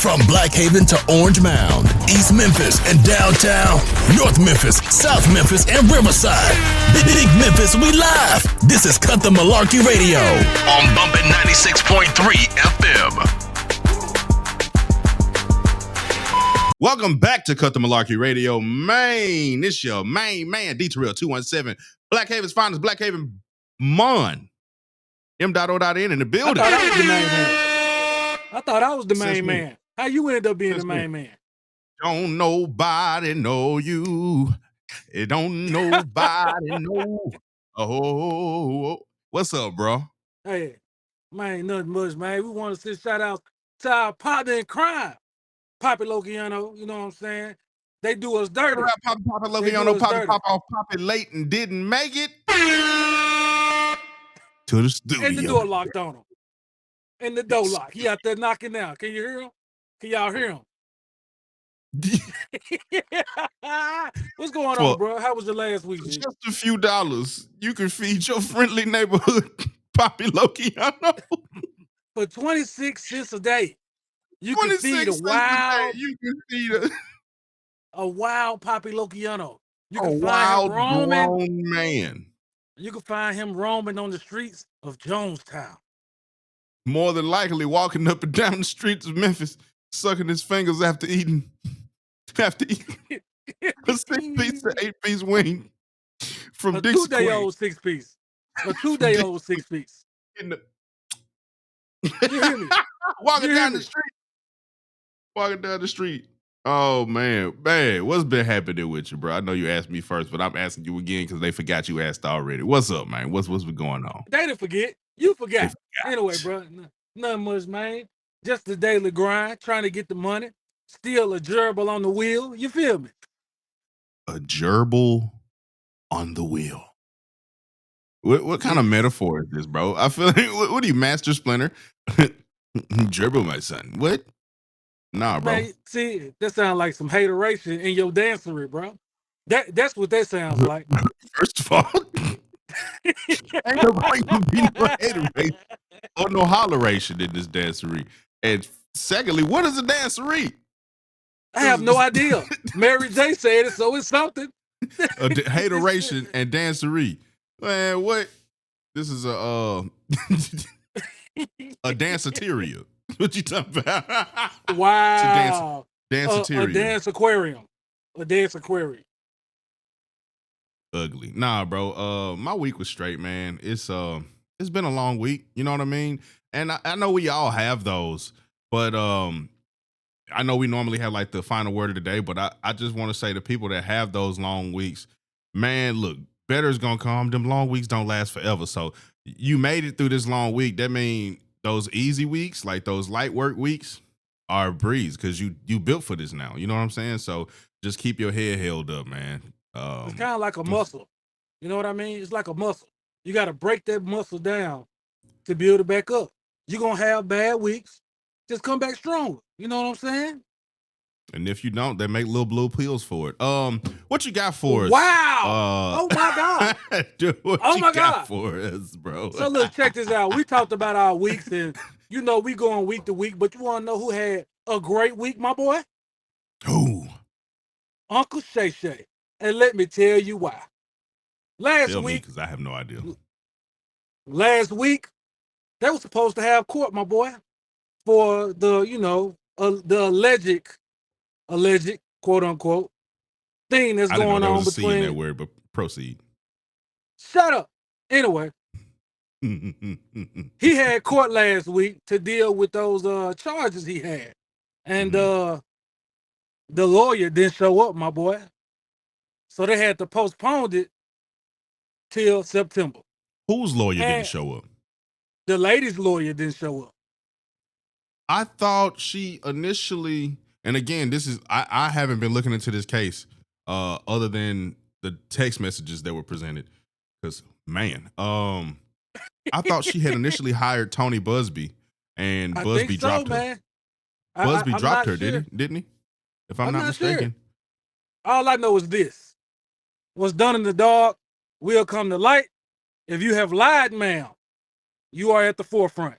From Black Haven to Orange Mound, East Memphis and downtown, North Memphis, South Memphis, and Riverside. Big Memphis, we live. This is Cut The Malarkey Radio on Bumpin 96.3 FM. Welcome back to Cut The Malarkey Radio, Maine. It's your main man, D-Terrell 217. Black Haven's finest, Black Haven Mon. M.O.N in the building. I thought I was the main man. How you end up being the main man? Don't nobody know you. It don't nobody know. Oh, what's up, bro? Hey, man, nothing much, man. We want to send shout outs to our partner in crime, Poppy Lokiano. You know what I'm saying? They do us dirty. Poppy Lokiano, Poppy late and didn't make it to the studio. And the door locked on him. And the door locked. He out there knocking out. Can you hear him? Can y'all hear him? What's going on, bro? How was your last week? Just a few dollars. You can feed your friendly neighborhood Poppy Lokiano. For 26 cents a day. You can feed a wild. You can feed a wild Poppy Lokiano. You can find him roaming. Grown man. You can find him roaming on the streets of Jonestown. More than likely walking up and down the streets of Memphis, sucking his fingers after eating a 6-piece to 8-piece wing from a Dixie 2-day-old 6-piece. A 2-day-old 6-piece. You hear me? Walking down the street. Oh, man, what's been happening with you, bro? I know you asked me first, but I'm asking you again because they forgot you asked already. What's up, man? What's been going on? They didn't forget. You forgot. Anyway, bro, nothing much, man. Just the daily grind, trying to get the money. Still a gerbil on the wheel. You feel me? A gerbil on the wheel. What kind of metaphor is this, bro? I feel like, what are you, Master Splinter? Gerbil, my son. What? Nah, bro. Man, see, that sounds like some hateration in your dancery, bro. That's what that sounds like. First of all, ain't nobody gonna be no hateration or no holleration in this dancery. And secondly, what is a dancery? I have no idea. Mary J said it, so it's something. Hateration and dancery. Man, what? This is a danceteria. What you talking about? Wow. Danceteria. A dance aquarium. A dance aquarium. Ugly. Nah, bro. My week was straight, man. It's been a long week. You know what I mean? And I know we all have those, but I know we normally have like the final word of the day, but I just want to say to people that have those long weeks, man, look, better is gonna come. Them long weeks don't last forever. So you made it through this long week. That means those easy weeks, like those light work weeks, are a breeze because you built for this now. You know what I'm saying? So just keep your head held up, man. It's kind of like a muscle. You know what I mean? It's like a muscle. You got to break that muscle down to build it back up. You're going to have bad weeks. Just come back stronger. You know what I'm saying? And if you don't, they make little blue pills for it. What you got for us? Wow. Oh my God. Dude, what you got for us, bro? So look, check this out. We talked about our weeks and you know we going week to week, but you want to know who had a great week, my boy? Who? Uncle Shay Shay. And let me tell you why. Tell me, because I have no idea. Last week, they were supposed to have court, my boy, for the, the alleged, quote unquote, thing that's going on between. In that word, but proceed. Shut up. Anyway, he had court last week to deal with those charges he had, and the lawyer didn't show up, my boy. So they had to postpone it till September. Whose lawyer didn't show up? The lady's lawyer didn't show up. I thought she initially, and again, this is I haven't been looking into this case other than the text messages that were presented. Because man, I thought she had initially hired Tony Busby, and Busby dropped her. Man. Busby dropped her, sure. Didn't he? If I'm not mistaken. Sure. All I know is this. What's done in the dark will come to light. If you have lied, ma'am, you are at the forefront.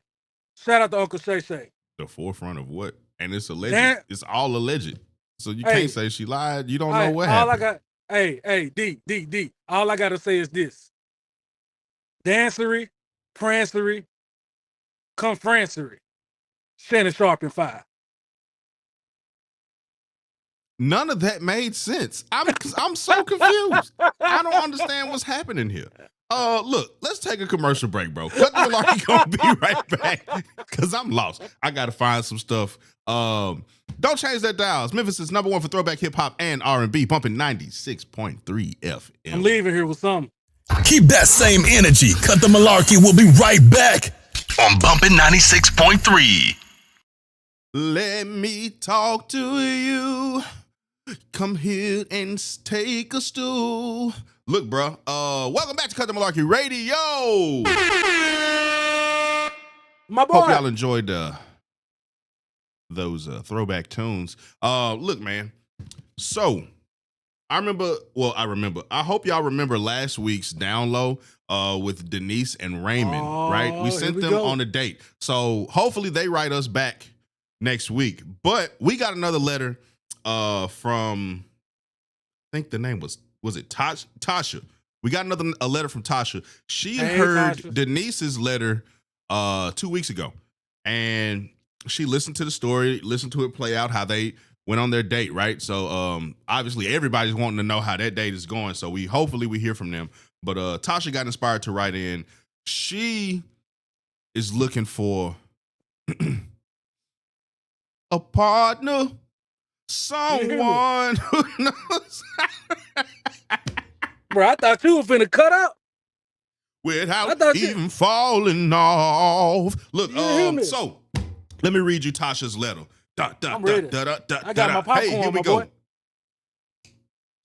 Shout out to Uncle Shay Shay. The forefront of what? and it's alleged. Dan- It's all alleged. So you Hey. can't say she lied. You don't Hey, know what all happened. D. All I gotta say is this: dancery, prancery, conferencery. Shannon Sharp and 5. None of that made sense. I'm so confused. I don't understand what's happening here. Look, let's take a commercial break, bro. Cut the Malarkey gonna be right back because I'm lost. I gotta find some stuff. Don't change that dial. It's Memphis' #1 for throwback hip hop and R&B, bumping 96.3 FM. I'm leaving here with something. Keep that same energy. Cut the Malarkey. We'll be right back on Bumpin 96.3. Let me talk to you. Come here and take a stool. Look, bro. Welcome back to Cut The Malarkey Radio. My boy. Hope y'all enjoyed those throwback tunes. Look, man. So I hope y'all remember last week's down low with Denise and Raymond, right? We sent them on a date. So hopefully they write us back next week. But we got another letter from, I think the name was it Tasha? We got a letter from Tasha. She heard Tasha. Denise's letter 2 weeks ago, and she listened to the story, listened to it play out, how they went on their date, right? So obviously everybody's wanting to know how that date is going. So hopefully we hear from them. But Tasha got inspired to write in. She is looking for a partner, someone who knows Bro, I thought you were finna cut out. without even falling off. Look, so let me read you Tasha's letter. I'm ready. I got my popcorn, Hey, here we my go. boy.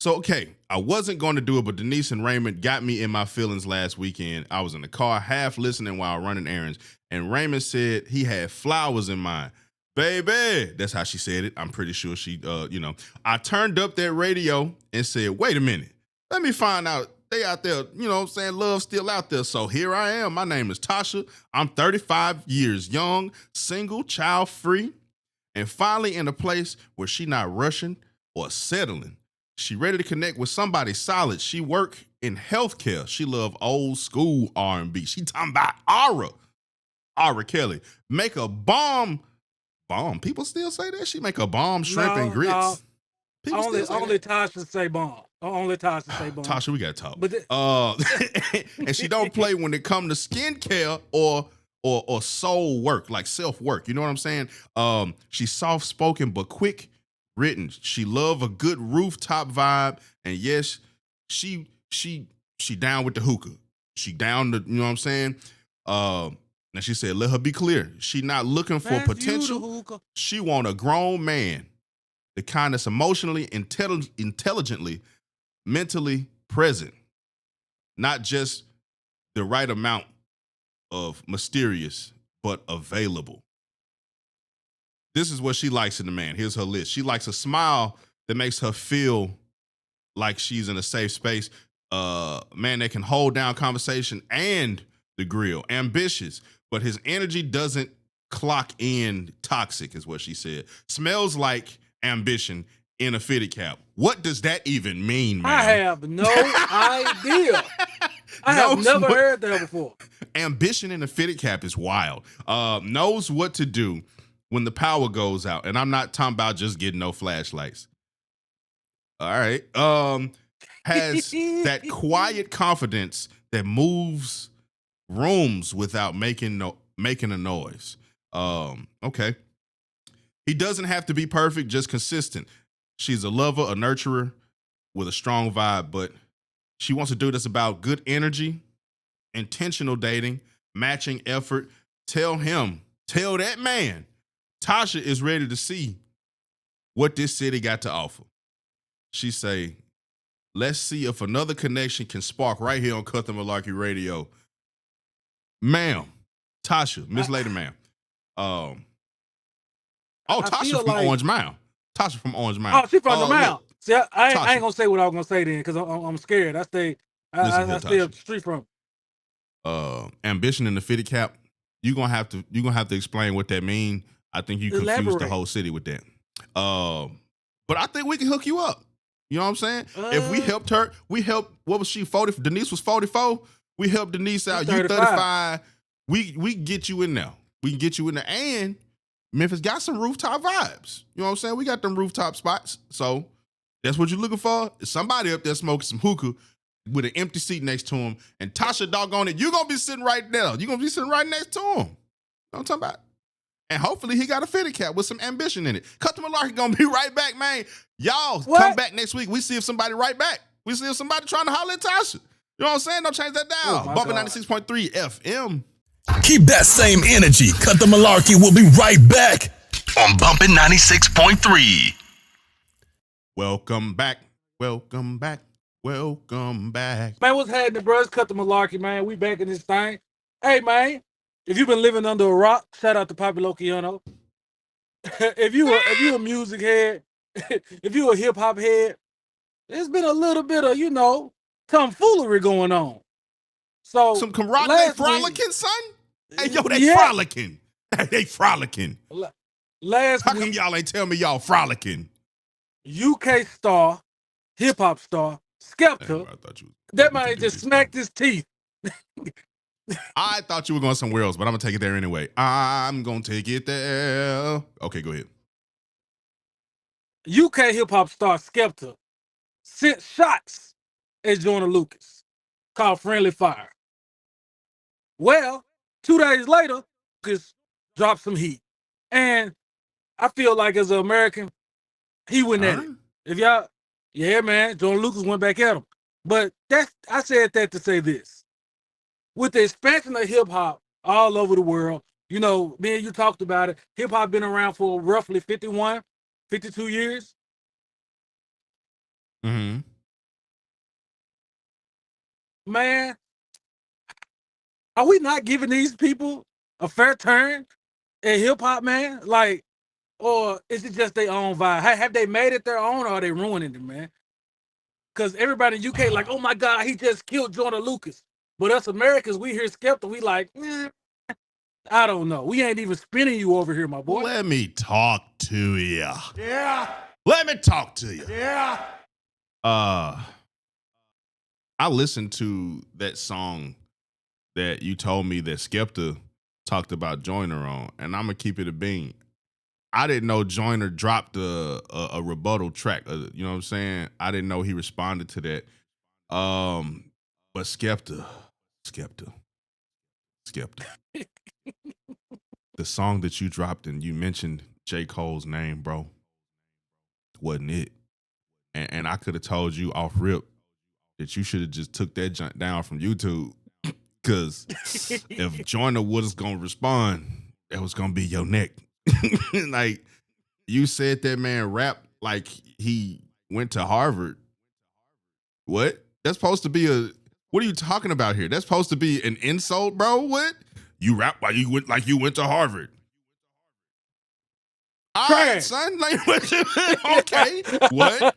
So, okay, I wasn't going to do it, but Denise and Raymond got me in my feelings last weekend. I was in the car half listening while running errands, and Raymond said he had flowers in mind. Baby, that's how she said it. I'm pretty sure she, I turned up that radio and said, wait a minute, let me find out they out there, saying love's still out there. So here I am. My name is Tasha. I'm 35 years young, single, child-free, and finally in a place where she not rushing or settling. She ready to connect with somebody solid. She work in healthcare. She love old school R&B. She talking about Ara Kelly. Make a bomb. People still say that? She make a bomb shrimp and grits. No. People Only still say that. Tasha say bomb. Only Tasha say bomb. Tasha, we gotta talk. But and she don't play when it come to skincare or soul work, like self work. You know what I'm saying? She's soft spoken but quick written. She love a good rooftop vibe, and yes, she down with the hookah. She down to, you know what I'm saying? And she said, let her be clear. She not looking for potential. She want a grown man, the kind that's emotionally, intelligently, mentally present, not just the right amount of mysterious, but available. This is what she likes in a man. Here's her list. She likes a smile that makes her feel like she's in a safe space. Man that can hold down conversation and the grill. Ambitious, but his energy doesn't clock in. Toxic is what she said. Smells like ambition in a fitted cap. What does that even mean, man? I have no idea. I have never heard that before. Ambition in a fitted cap is wild. Knows what to do when the power goes out. And I'm not talking about just getting no flashlights. All right. Has that quiet confidence that moves rooms without making a noise. Okay. He doesn't have to be perfect, just consistent. She's a lover, a nurturer with a strong vibe, but she wants to do this about good energy, intentional dating, matching effort. Tell that man, Tasha is ready to see what this city got to offer. She say, let's see if another connection can spark right here on Cut The Malarkey Radio. Ma'am, Tasha, Miss Lady Ma'am. Tasha from Orange Mound. Tasha from Orange Mound. Oh, she from the Mound. See, I ain't gonna say what I was gonna say then because I'm scared. I stay up the street from. Ambition in the fitted cap. You're gonna have to explain what that means. I think you confused the Elaborate. whole city with that. But I think we can hook you up. You know what I'm saying? If we helped her, what was she, 40? Denise was 44. We helped Denise out. You 35. We get you in there. We can get you in there. And Memphis got some rooftop vibes. You know what I'm saying? We got them rooftop spots. So that's what you're looking for. Is somebody up there smoking some hookah with an empty seat next to him. And Tasha, doggone it, you're going to be sitting right there. You're going to be sitting right next to him. You know what I'm talking about? And hopefully he got a fitted cap with some ambition in it. Cut the Malarkey gonna be right back, man. Y'all come back next week. We see if somebody right back. We see if somebody trying to holler at Tasha. You know what I'm saying? Don't change that down. Bumpin 96.3 FM. Keep that same energy. Cut the Malarkey. We'll be right back on Bumpin 96.3. Welcome back. Welcome back. Welcome back. Man, what's happening, bro? It's Cut the Malarkey, man. We back in this thing. Hey, man. If you've been living under a rock, shout out to Papi Lokiano. if you a music head, if you a hip hop head, there's been a little bit of, tomfoolery going on. So some camaraderie frolicking, son? Hey, yo, they frolicking. Hey, they frolicking. Last How come y'all ain't tell me y'all frolicking? UK star, hip hop star, Skepta, that man just smacked his teeth. I thought you were going somewhere else, but I'm going to take it there anyway. I'm going to take it there. Okay, go ahead. UK hip-hop star Skepta sent shots at Joyner Lucas, called Friendly Fire. Well, 2 days later, Lucas dropped some heat. And I feel like as an American, he went at it. If y'all, yeah, man, Joyner Lucas went back at him. But I said that to say this. With the expansion of hip-hop all over the world, me and you talked about it, hip-hop been around for roughly 51, 52 years. Mm-hmm. Man, are we not giving these people a fair turn at hip-hop, man? Or is it just their own vibe? Have they made it their own, or are they ruining it, man? Because everybody in UK like, oh my God, he just killed Joyner Lucas. But us Americans, we hear Skepta, we like, I don't know. We ain't even spinning you over here, my boy. Let me talk to you. Yeah. Let me talk to you. Yeah. I listened to that song that you told me that Skepta talked about Joyner on, and I'm going to keep it a bean. I didn't know Joyner dropped a rebuttal track. You know what I'm saying? I didn't know he responded to that. But Skepta. The song that you dropped and you mentioned J. Cole's name, bro, wasn't it. And I could have told you off rip that you should have just took that junk down from YouTube. Because if Joyner was going to respond, that was going to be your neck. Like, you said that man rap like he went to Harvard. What? That's supposed to be what are you talking about here? That's supposed to be an insult, bro? What? You rap like you went to Harvard. All right, son. Like, okay. What?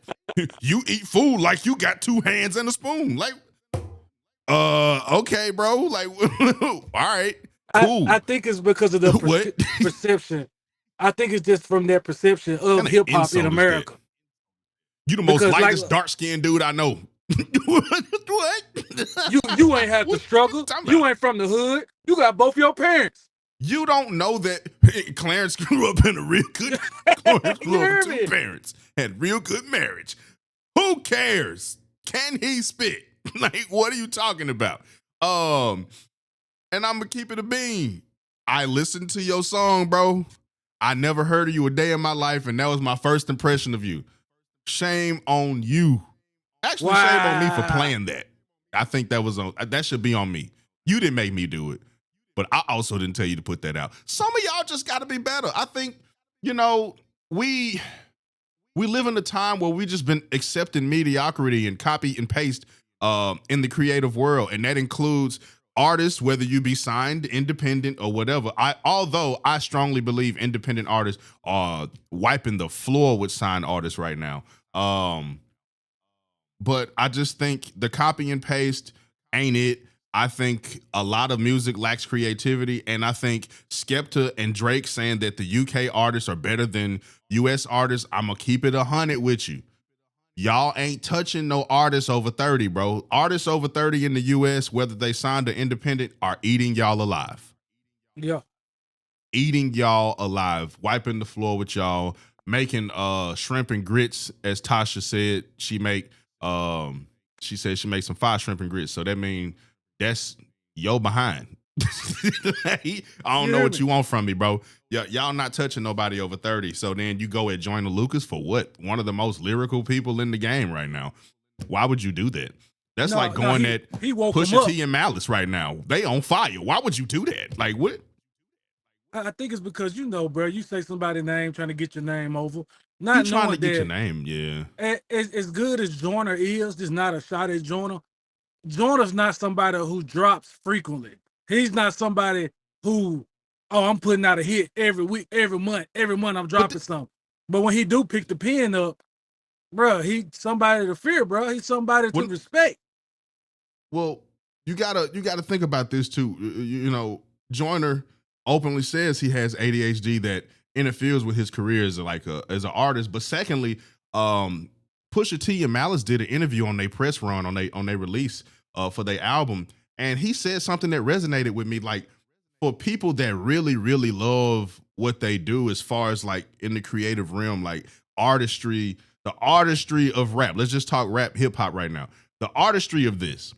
You eat food like you got two hands and a spoon. Like, okay, bro. Like, all right. Cool. I think it's because of the perception. I think it's just from that perception of hip hop in America. You the most lightest dark-skinned dude I know. What? You ain't had to struggle. You ain't from the hood. You got both your parents. You don't know that Clarence grew up in a real good. Clarence grew up with two parents, had real good marriage. Who cares? Can he spit? Like, what are you talking about? And I'm gonna keep it a bean. I listened to your song, bro. I never heard of you a day in my life, and that was my first impression of you. Shame on you. Actually, shame on me for playing that. I think that should be on me. You didn't make me do it, but I also didn't tell you to put that out. Some of y'all just got to be better. I think, we live in a time where we just been accepting mediocrity and copy and paste in the creative world, and that includes artists, whether you be signed, independent, or whatever. Although I strongly believe independent artists are wiping the floor with signed artists right now. But I just think the copy and paste ain't it. I think a lot of music lacks creativity, and I think Skepta and Drake saying that the UK artists are better than US artists, I'm gonna keep it 100 with you. Y'all ain't touching no artists over 30, bro. Artists over 30 in the US, whether they signed or independent, are eating y'all alive. Yeah. Eating y'all alive, wiping the floor with y'all, making shrimp and grits, as Tasha said. She said she makes some fire shrimp and grits. So that means that's yo behind. I don't know what you want from me, bro. Y'all not touching nobody over 30. So then you go at Joyner Lucas for what? One of the most lyrical people in the game right now. Why would you do that? That's like going at Pusha T and Malice right now. They on fire. Why would you do that? Like what? I think it's because, bro, you say somebody's name trying to get your name over. Not you trying to get your name, yeah. As good as Joyner is, there's not a shot at Joyner. Joyner's not somebody who drops frequently. He's not somebody who, I'm putting out a hit every week, every month I'm dropping something. But when he do pick the pen up, bro, he's somebody to fear, bro. He's somebody to respect. Well, you gotta think about this too. Joyner openly says he has ADHD that interferes with his career as an artist. But secondly, Pusha T and Malice did an interview on their press run on their release for their album, and he said something that resonated with me. Like, for people that really, really love what they do, as far as like in the creative realm, like artistry, the artistry of rap. Let's just talk rap, hip hop right now. The artistry of this,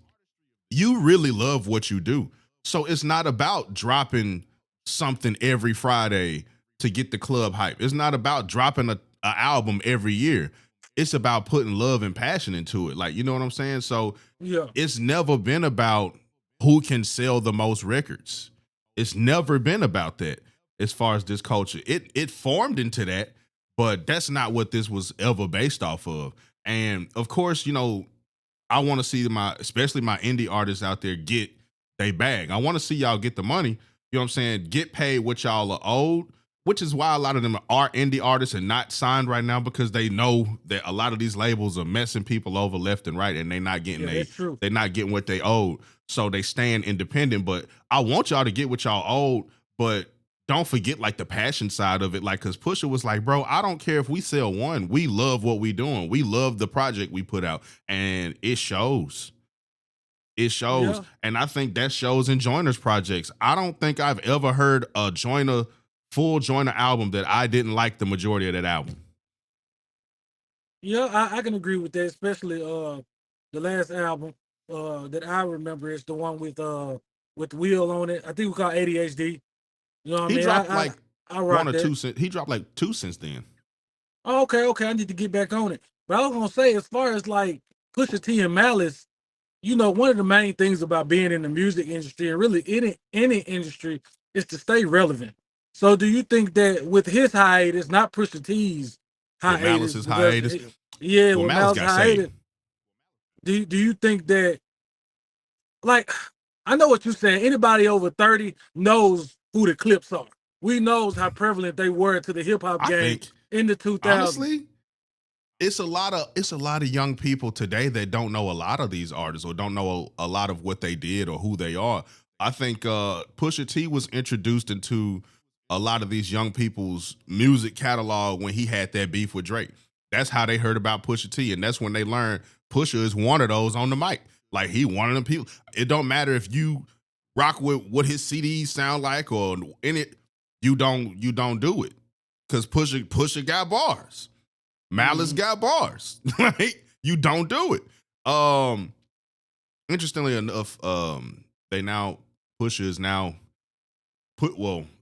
you really love what you do. So it's not about dropping something every Friday to get the club hype. It's not about dropping a album every year. It's about putting love and passion into it. Like, you know what I'm saying? So it's never been about who can sell the most records. It's never been about that as far as this culture. It formed into that, but that's not what this was ever based off of. And of course, I want to see especially my indie artists out there get they bag. I want to see y'all get the money. You know what I'm saying? Get paid what y'all are owed, which is why a lot of them are indie artists and not signed right now, because they know that a lot of these labels are messing people over left and right, and they're not getting they're not getting what they owed. So they staying independent. But I want y'all to get what y'all owed, but don't forget like the passion side of it. Like, cause Pusha was like, bro, I don't care if we sell one. We love what we doing. We love the project we put out, and it shows. It shows. Yeah. And I think that shows in Joyner's projects. I don't think I've ever heard a full Joyner album that I didn't like the majority of that album. Yeah, I can agree with that, especially the last album that I remember is the one with Will on it. I think we call ADHD. You know what I mean? He dropped one or two. He dropped like 2 since then. Oh, okay. I need to get back on it. But I was gonna say, as far as like Pusha T and Malice, one of the main things about being in the music industry, and really any industry, is to stay relevant. So do you think that with his hiatus, not Pusha T's hiatus, Malice's hiatus? With Malice's hiatus, do you think that, like, I know what you're saying, anybody over 30 knows who the Clips are. We knows how prevalent they were to the hip hop game in the 2000s. Honestly, it's a lot of young people today that don't know a lot of these artists or don't know a lot of what they did or who they are. I think Pusha T was introduced into a lot of these young people's music catalog when he had that beef with Drake. That's how they heard about Pusha T, and that's when they learned Pusha is one of those on the mic. Like, he one of them people. It don't matter if you rock with what his CDs sound like or in it, you don't do it, because Pusha got bars. Malice got bars. Right? You don't do it. Interestingly enough, Pusha is now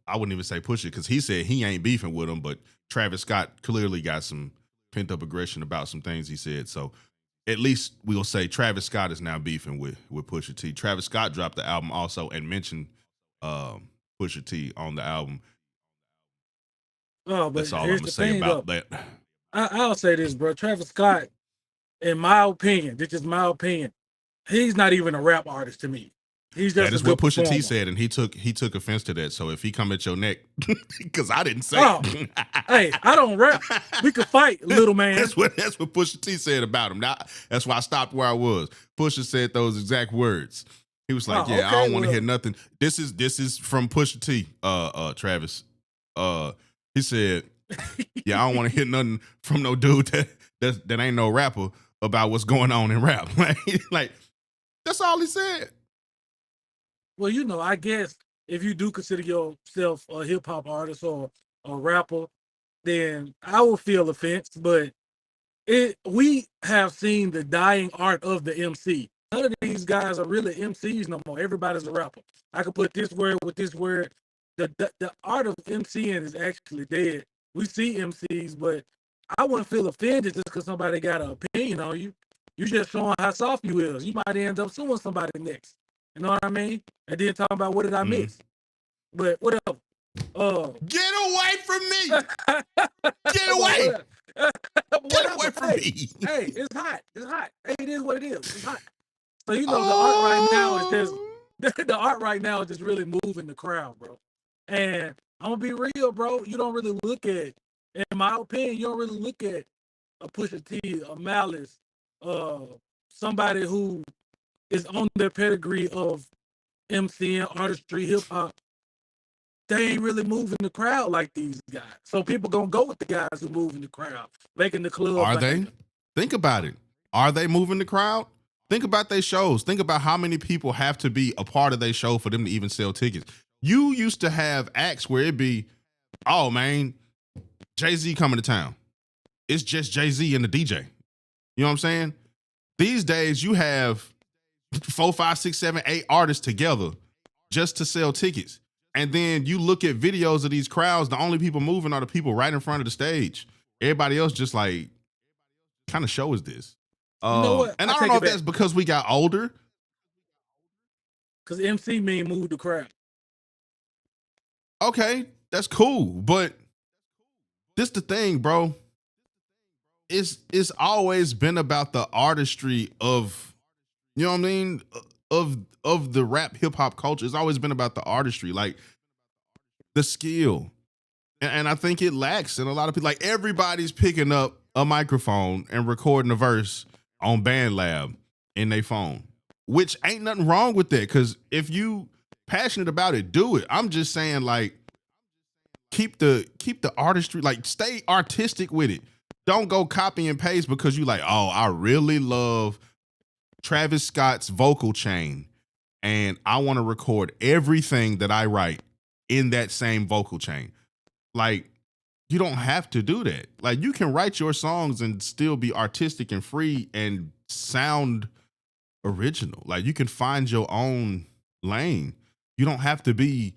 I wouldn't even say Pusha, because he said he ain't beefing with him, but Travis Scott clearly got some pent up aggression about some things he said. So at least we'll say Travis Scott is now beefing with Pusha T. Travis Scott dropped the album also and mentioned Pusha T on the album. Oh, but that's all I'm gonna say about that. I'll say this, bro. Travis Scott, in my opinion, this is my opinion, he's not even a rap artist to me. He's just that is what Pusha T said, and he took offense to that. So if he come at your neck, because I didn't say it. Hey, I don't rap. We could fight, little man. That's what Pusha T said about him. Now, that's why I stopped where I was. Pusha said those exact words. He was like, Oh, "Yeah, I okay, don't want to well. hear nothing." This is from Pusha T, Travis. He said, "Yeah, I don't want to hear nothing from no dude that ain't no rapper about what's going on in rap." Like that's all he said. Well, you know, I guess if you do consider yourself a hip hop artist or a rapper, then I will feel offense. But we have seen the dying art of the MC. None of these guys are really MCs no more. Everybody's a rapper. I could put this word with this word. The art of MCing is actually dead. We see MCs, but I wouldn't feel offended just because somebody got an opinion on you. You just showing how soft you is. You might end up suing somebody next. You know what I mean? And then talking about what did I miss? But whatever. Get away from me! Get away! Get away from me! Hey, it's hot. It's hot. Hey, it is what it is. It's hot. So you know the art right now is just the art right now is just really moving the crowd, bro. And I'm gonna be real, bro. You don't really look at, in my opinion, you don't really look at a Pusha T, a Malice, somebody who is on their pedigree of MCing, artistry, hip hop. They ain't really moving the crowd like these guys. So people gonna go with the guys who moving the crowd, making the club. Are they? Think about it. Are they moving the crowd? Think about their shows. Think about how many people have to be a part of their show for them to even sell tickets. You used to have acts where it'd be, oh man, Jay-Z coming to town. It's just Jay-Z and the DJ. You know what I'm saying? These days you have 4, 5, 6, 7, 8 artists together just to sell tickets. And then you look at videos of these crowds, the only people moving are the people right in front of the stage. Everybody else just like, kind of show is this? You know what? And I don't know if that's because we got older. Because MC mean move the crowd. Okay, that's cool. But this the thing, bro. It's always been about the artistry of, you know what I mean? Of the rap hip hop culture. It's always been about the artistry, like the skill. And I think it lacks in a lot of people. Like everybody's picking up a microphone and recording a verse on BandLab in their phone, which ain't nothing wrong with that. Cause if you passionate about it, do it. I'm just saying, like, keep the artistry, like stay artistic with it. Don't go copy and paste because you like, oh, I really love Travis Scott's vocal chain and I want to record everything that I write in that same vocal chain. Like, you don't have to do that. Like, you can write your songs and still be artistic and free and sound original. Like, you can find your own lane. You don't have to be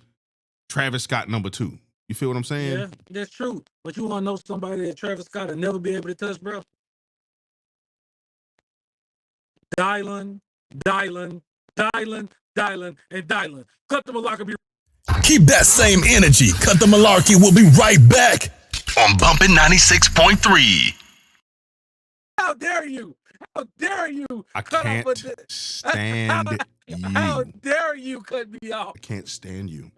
Travis Scott #2. You feel what I'm saying? Yeah, that's true. But you want to know somebody that Travis Scott will never be able to touch, bro? Dylan, and Dylan. Cut the Malarkey. Keep that same energy. Cut the Malarkey. We'll be right back on Bumpin 96.3. How dare you? How dare you? I can't stand you. How dare you cut me off? I can't stand you.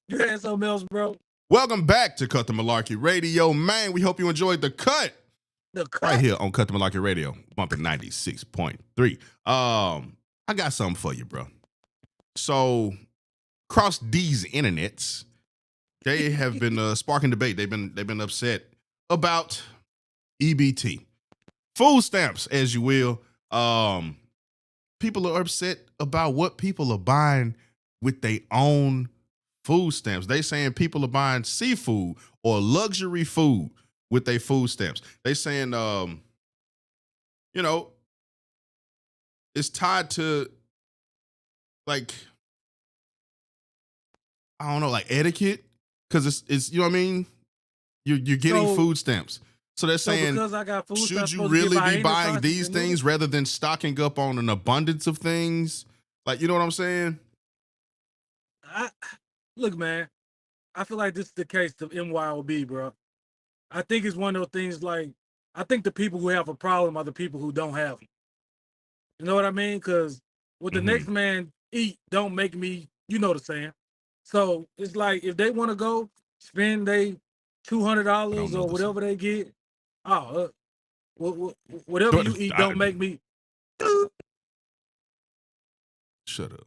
You had something else, bro? Welcome back to Cut The Malarkey Radio, man. We hope you enjoyed the cut. Right here on Cut The Malarkey Radio, Bumpin 96.3. I got something for you, bro. So, across these internets, they have been sparking debate. They've been upset about EBT, food stamps, as you will. People are upset about what people are buying with their own food stamps. They saying people are buying seafood or luxury food with their food stamps. They saying, you know, it's tied to, like, I don't know, like etiquette, because it's you know what I mean. You're getting food stamps, so they're saying, because I got food should you really be buying these things rather than stocking up on an abundance of things? Like, you know what I'm saying? Look, man, I feel like this is the case of MYOB, bro. I think it's one of those things, like, I think the people who have a problem are the people who don't have them. You know what I mean? Because what the next man eat don't make me, you know the saying. So it's like, if they want to go spend they $200 or whatever they get, whatever you eat don't make me. shut up.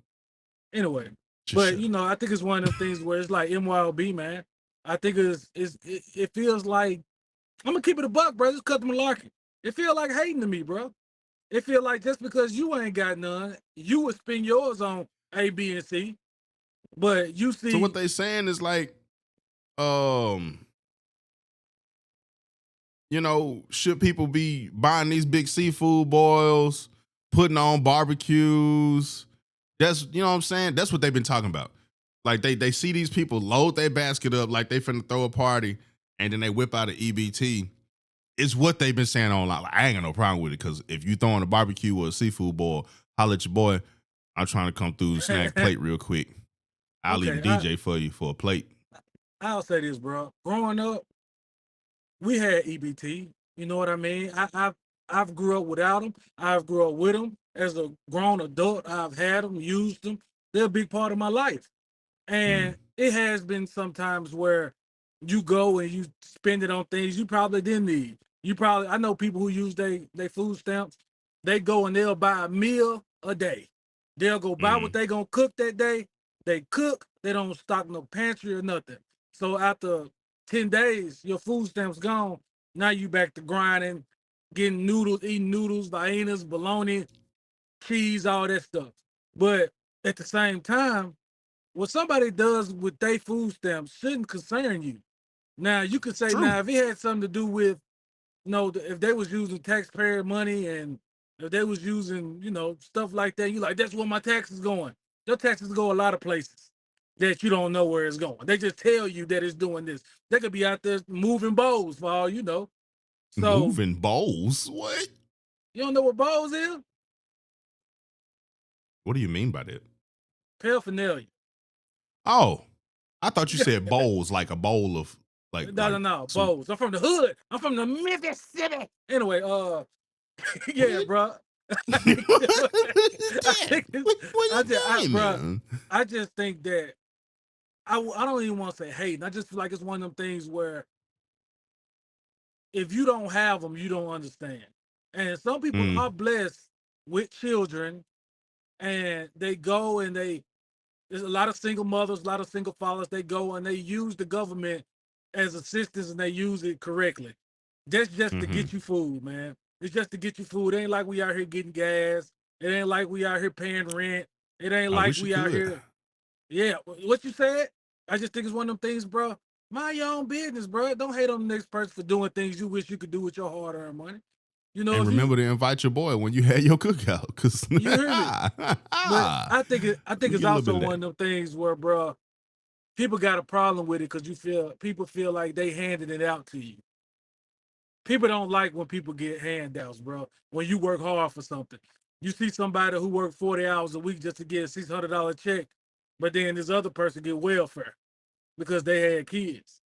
Anyway, Just but shut you up. know, I think it's one of them things where it's like MYOB, man. I think it feels like I'm gonna keep it a buck, bro. Just cut the malarkey. It feel like hating to me, bro. It feel like just because you ain't got none, you would spend yours on A, B, and C. But you So what see, they saying is like, should people be buying these big seafood boils, putting on barbecues? That's, you know what I'm saying? That's what they've been talking about. Like they see these people load their basket up like they finna throw a party, and then they whip out an EBT. It's what they've been saying online. Like, I ain't got no problem with it, because if you throwing a barbecue or a seafood boil, holla at your boy. I'm trying to come through, snag plate real quick. I'll even okay, DJ for you for a plate. I'll say this, bro. Growing up, we had EBT. You know what I mean? I've grew up without them. I've grew up with them. As a grown adult, I've had them, used them. They're a big part of my life. And it has been sometimes where you go and you spend it on things you probably didn't need. I know people who use they food stamps. They go and they'll buy a meal a day. They'll go buy what they gonna cook that day. They cook. They don't stock no pantry or nothing. So after 10 days, your food stamp's gone. Now you back to grinding, getting noodles, eating noodles, viennas, bologna, cheese, all that stuff. But at the same time, what somebody does with their food stamps shouldn't concern you. Now, you could say, True. now, if it had something to do with, if they was using taxpayer money and if they was using, stuff like that, you like, that's where my taxes going. Your taxes go a lot of places that you don't know where it's going. They just tell you that it's doing this. They could be out there moving bowls for all you know. So, Moving bowls? What? you don't know what bowls is? What do you mean by that? Paraphernalia. Oh, I thought you said bowls, like a bowl of No, some. bowls. I'm from the hood. I'm from the Memphis city. Anyway, yeah, bro. I just think that I don't even want to say hate. I just feel like it's one of them things where if you don't have them, you don't understand. And some people are blessed with children, and they go and there's a lot of single mothers, a lot of single fathers. They go and they use the government as assistance, and they use it correctly. That's just to get you food, man. It's just to get you food. It ain't like we out here getting gas. It ain't like we out here paying rent. It ain't I like wish you we out could. here. Yeah, what you said? I just think it's one of them things, bro. Mind your own business, bro. Don't hate on the next person for doing things you wish you could do with your hard-earned money. And If remember to invite your boy when you had your cookout, because you hear me. But I think it's also one of them things where, bro, people got a problem with it because people feel like they handed it out to you. People don't like when people get handouts, bro. When you work hard for something, you see somebody who worked 40 hours a week just to get a $600 check, but then this other person get welfare because they had kids.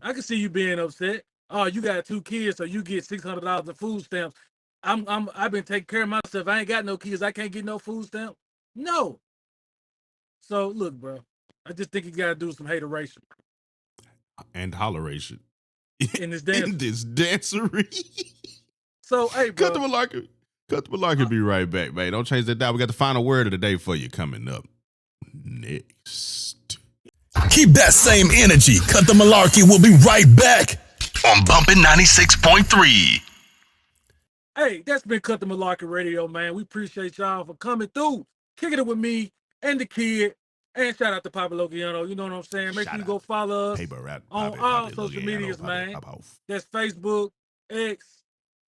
I can see you being upset. Oh, you got 2 kids, so you get $600 in food stamps. I've been taking care of myself. I ain't got no kids. I can't get no food stamp. No. So look, bro. I just think you gotta do some hateration and holleration in this dance. in this dancery. So hey, bro. Cut the Malarkey. Cut the Malarkey. Be right back, man. Don't change that dial. We got the final word of the day for you coming up next. Keep that same energy. Cut the Malarkey. We'll be right back on Bumpin 96.3. Hey, that's been Cut The Malarkey Radio, man. We appreciate y'all for coming through, kicking it with me and the kid. And shout out to Papa Logiano. You know what I'm saying? Make sure you go follow us on all social medias, man. That's Facebook, X,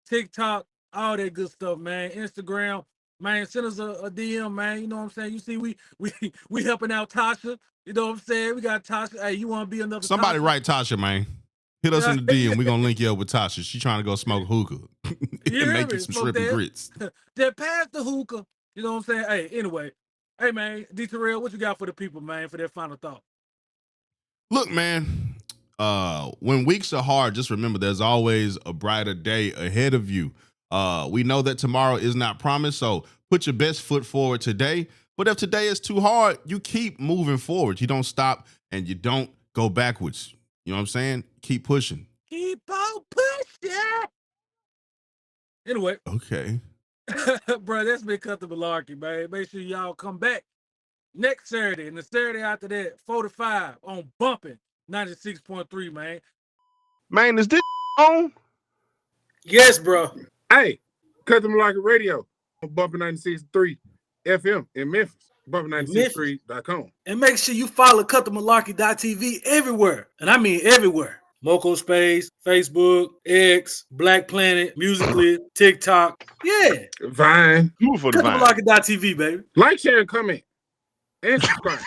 TikTok, all that good stuff, man. Instagram, man. Send us a DM, man. You know what I'm saying? You see, we helping out Tasha. You know what I'm saying? We got Tasha. Hey, you want to be another Somebody Tasha? write Tasha, man. Hit us in the DM. We're going to link you up with Tasha. She trying to go smoke hookah and make you some shrimp and grits. Then pass the hookah. You know what I'm saying? Hey, anyway. Hey, man, D. Terrell, what you got for the people, man, for their final thought? Look, man, when weeks are hard, just remember there's always a brighter day ahead of you. We know that tomorrow is not promised, so put your best foot forward today. But if today is too hard, you keep moving forward. You don't stop and you don't go backwards. You know what I'm saying? Keep pushing. Keep on pushing. Anyway. Okay. Bro, that's been Cut The Malarkey, man. Make sure y'all come back next Saturday, and the Saturday after that, 4 to 5 on Bumpin 96.3, man. Man, is this on? Yes, bro. Hey, Cut The Malarkey Radio on Bumpin 96.3 FM in Memphis. Bumpin96.3.com. And make sure you follow CutTheMalarkey.tv everywhere. And I mean everywhere. Moco Space, Facebook, X, Black Planet, Musically, TikTok. Yeah. Vine. For the Vine. CutTheMalarkey.tv, baby. Like, share, and comment. And subscribe.